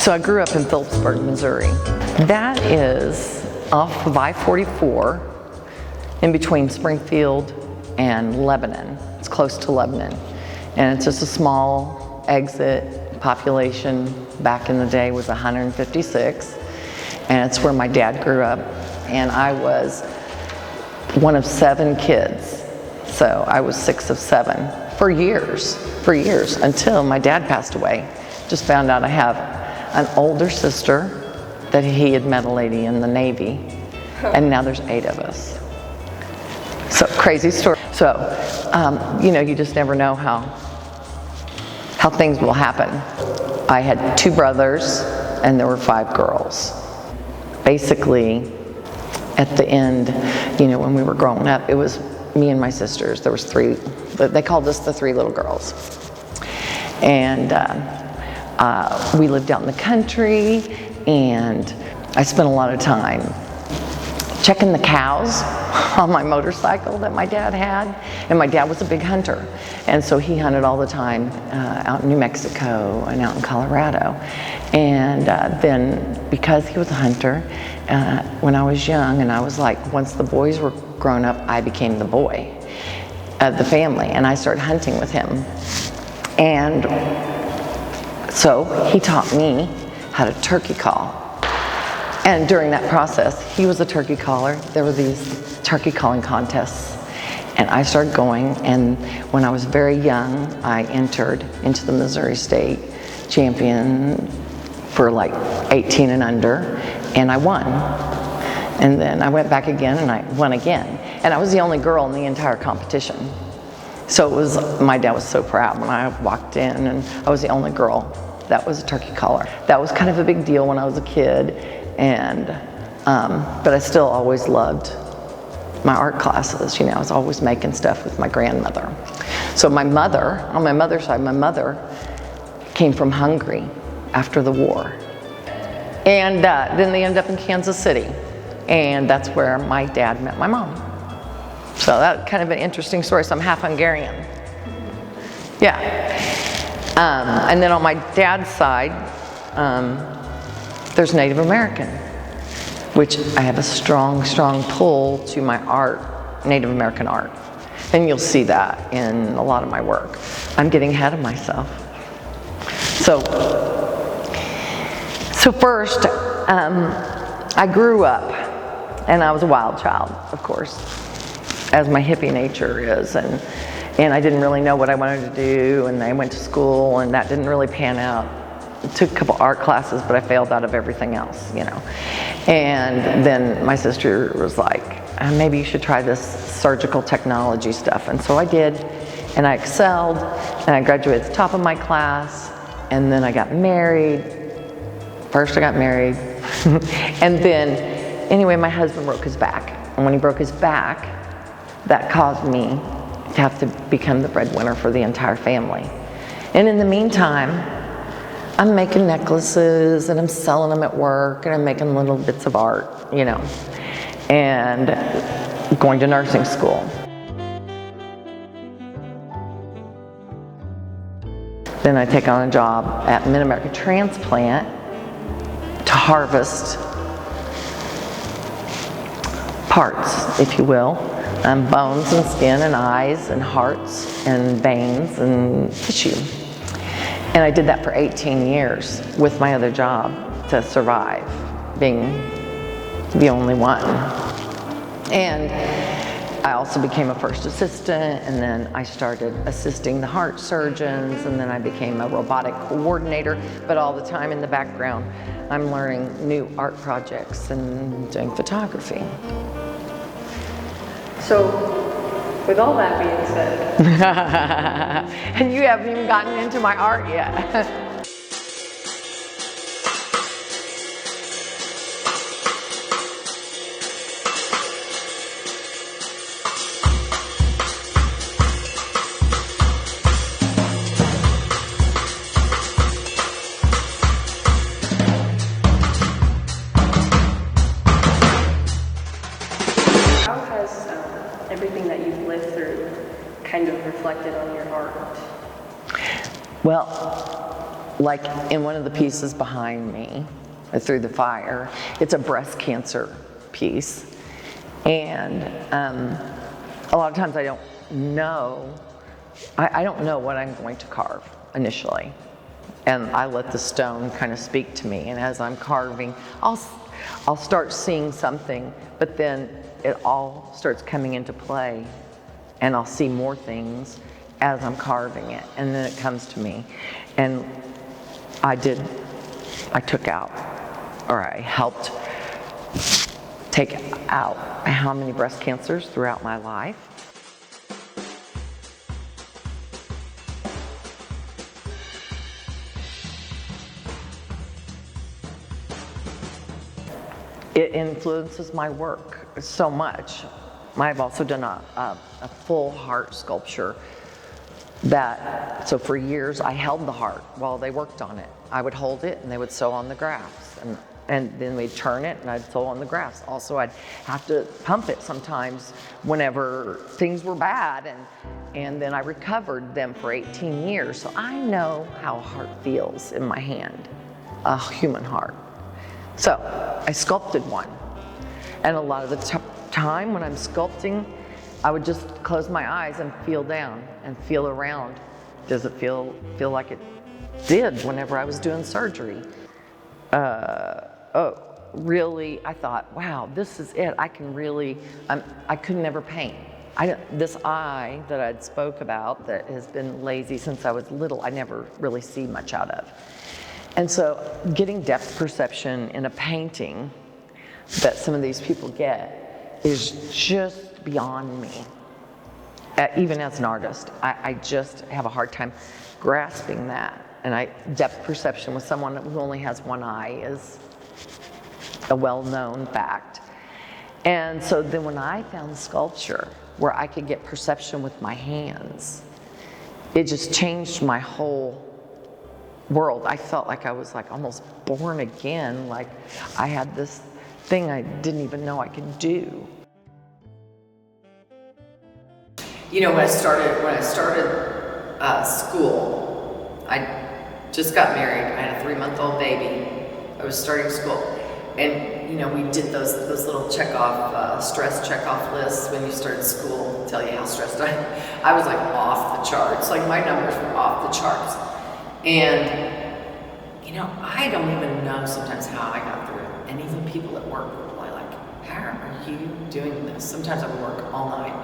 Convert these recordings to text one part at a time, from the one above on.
So I grew up in Phillipsburg, Missouri. That is off of I-44 in between Springfield and Lebanon. It's close to Lebanon. And it's just a small exit. Population back in the day was 156. And it's where my dad grew up. And I was one of 7 kids. So I was 6 of 7 for years, until my dad passed away. Just found out I have an older sister that he had met a lady in the Navy, and now there's 8 of us. So crazy story. So, you just never know how things will happen. I had 2 brothers, and there were 5 girls. Basically, at the end, when we were growing up, it was me and my sisters. There was 3, they called us the 3 little girls. And we lived out in the country, and I spent a lot of time checking the cows on my motorcycle that my dad had. And my dad was a big hunter, and so he hunted all the time out in New Mexico and out in Colorado. And then because he was a hunter, when I was young, and I was like, once the boys were grown up, I became the boy of the family, and I started hunting with him. And so he taught me how to turkey call. And during that process, he was a turkey caller. There were these turkey calling contests, and I started going. And when I was very young, I entered into the Missouri State Champion for like 18 and under, and I won. And then I went back again, and I won again. And I was the only girl in the entire competition. So my dad was so proud when I walked in, and I was the only girl that was a turkey caller. That was kind of a big deal when I was a kid, and but I still always loved my art classes. I was always making stuff with my grandmother. So my mother, on my mother's side, my mother came from Hungary after the war. And then they ended up in Kansas City. And that's where my dad met my mom. So that's kind of an interesting story. So I'm half Hungarian. Yeah. And then on my dad's side, there's Native American, which I have a strong, strong pull to my art, Native American art. And you'll see that in a lot of my work. I'm getting ahead of myself. So first, I grew up, and I was a wild child, of course, as my hippie nature is, and I didn't really know what I wanted to do, and I went to school, and that didn't really pan out. I took a couple art classes, but I failed out of everything else, And then my sister was like, maybe you should try this surgical technology stuff, and so I did, and I excelled, and I graduated at the top of my class, and then I got married. First I got married, and then, anyway, my husband broke his back. And when he broke his back, that caused me to have to become the breadwinner for the entire family. And in the meantime, I'm making necklaces, and I'm selling them at work, and I'm making little bits of art, and going to nursing school. Then I take on a job at Mid-America Transplant to harvest parts, if you will, bones and skin and eyes and hearts and veins and tissue. And I did that for 18 years with my other job to survive, being the only one. And I also became a first assistant, and then I started assisting the heart surgeons, and then I became a robotic coordinator. But all the time in the background, I'm learning new art projects and doing photography. So, with all that being said, and you haven't even gotten into my art yet. Everything that you've lived through kind of reflected on your art? Well, like in one of the pieces behind me, through the fire, it's a breast cancer piece. And a lot of times I don't know, I don't know what I'm going to carve initially. And I let the stone kind of speak to me. And as I'm carving, I'll start seeing something, but then it all starts coming into play. And I'll see more things as I'm carving it. And then it comes to me. And I took out, or I helped take out how many breast cancers throughout my life. It influences my work so much. I've also done a full heart sculpture so for years I held the heart while they worked on it. I would hold it and they would sew on the grafts, and then we'd turn it and I'd sew on the grafts. Also, I'd have to pump it sometimes whenever things were bad, and then I recovered them for 18 years. So I know how a heart feels in my hand, a human heart. So I sculpted one, and a lot of the time when I'm sculpting, I would just close my eyes and feel down and feel around. Does it feel like it did whenever I was doing surgery? Really, I thought, wow, this is it. I can really, I could never paint. This eye that I'd spoke about that has been lazy since I was little, I never really see much out of. And so getting depth perception in a painting that some of these people get is just beyond me. Even as an artist, I just have a hard time grasping that. And depth perception with someone who only has one eye is a well-known fact. And so then when I found sculpture where I could get perception with my hands, it just changed my whole world. I felt like I was like almost born again, like I had this thing I didn't even know I could do. You know, when I started school, I just got married. I had a 3-month-old baby. I was starting school, and you know, we did those little stress check-off lists when you started school. Tell you how stressed I was, like off the charts. Like my numbers were off the charts, and you know, I don't even know sometimes how I got through it. And even people at work were probably like, "How are you doing this?" Sometimes I would work all night,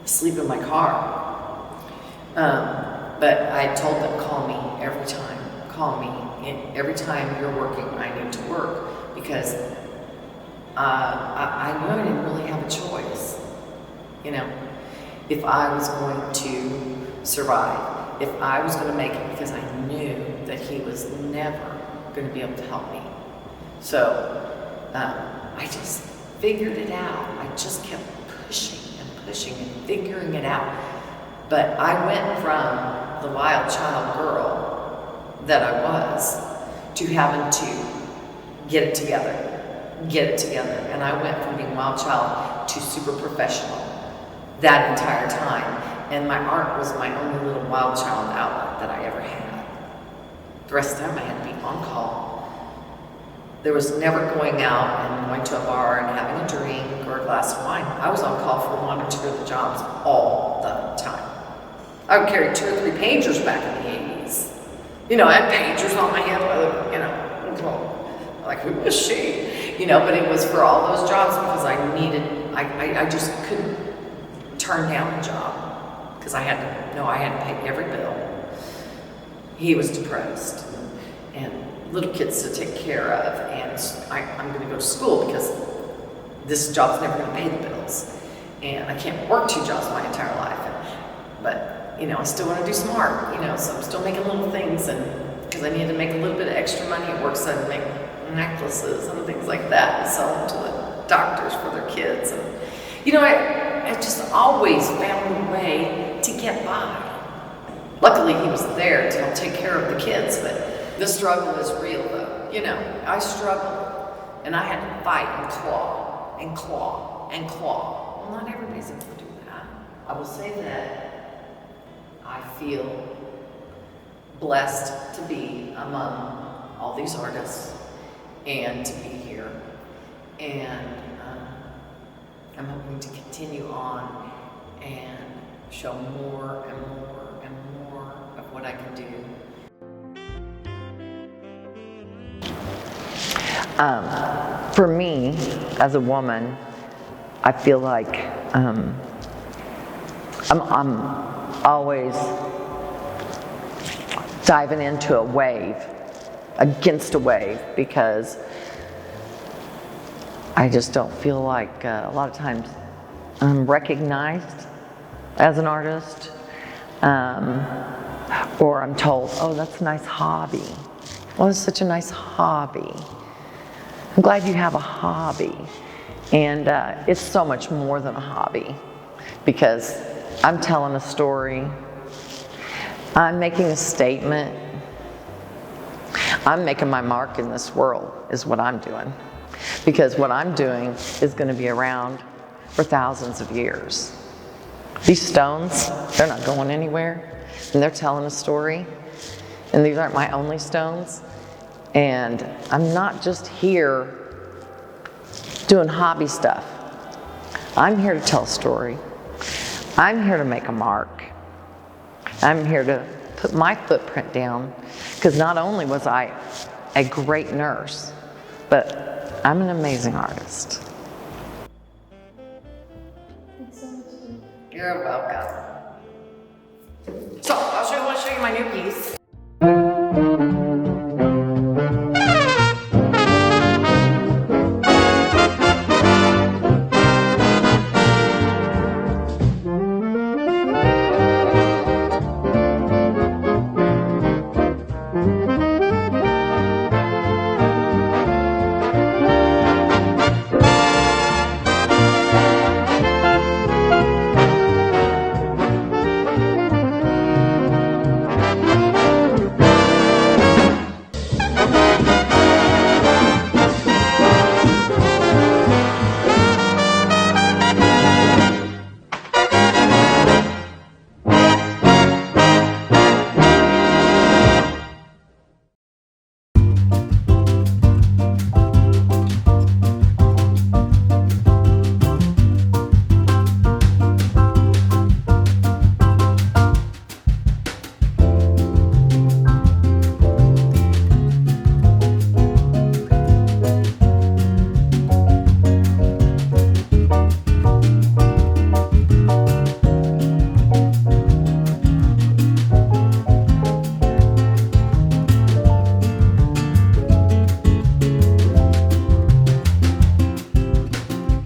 sleep in my car. But I told them, call me every time. Call me. And every time you're working, I need to work, because I knew I didn't really have a choice. You know, if I was going to survive, if I was going to make it, because I knew that he was never going to be able to help me. So I just figured it out. I just kept pushing and figuring it out. But I went from the wild child girl that I was to having to get it together. And I went from being wild child to super professional that entire time. And my art was my only little wild child outlet that I ever had. The rest of the time I had to be on call. There was never going out and going to a bar and having a drink or a glass of wine. I was on call for 1 or 2 of the jobs all the time. I would carry 2 or 3 pagers back in the 80s. You know, I had pagers on my hip, you know, like, who was she? You know, but it was for all those jobs because I just couldn't turn down a job because I had to pay every bill. He was depressed and little kids to take care of, and I'm going to go to school because this job's never going to pay the bills, and I can't work 2 jobs my entire life. But you know, I still want to do some art, you know, so I'm still making little things, and because I need to make a little bit of extra money at work, so I make necklaces and things like that and sell them to the doctors for their kids. And you know, I just always found a way to get by. Luckily, he was there to help take care of the kids, but the struggle is real, though. You know, I struggled, and I had to fight and claw and claw and claw. Well, not everybody's able to do that. I will say that I feel blessed to be among all these artists and to be here. And I'm hoping to continue on and show more and more and more of what I can do. For me, as a woman, I feel like I'm always diving into a wave, against a wave, because I just don't feel like a lot of times I'm recognized as an artist, or I'm told, oh, that's a nice hobby. Oh, it's such a nice hobby. I'm glad you have a hobby. And it's so much more than a hobby, because I'm telling a story, I'm making a statement, I'm making my mark in this world is what I'm doing. Because what I'm doing is going to be around for thousands of years. These stones, they're not going anywhere, and they're telling a story, and these aren't my only stones. And I'm not just here doing hobby stuff. I'm here to tell a story. I'm here to make a mark. I'm here to put my footprint down, because not only was I a great nurse, but I'm an amazing artist. You're welcome. So I want to show you my new piece.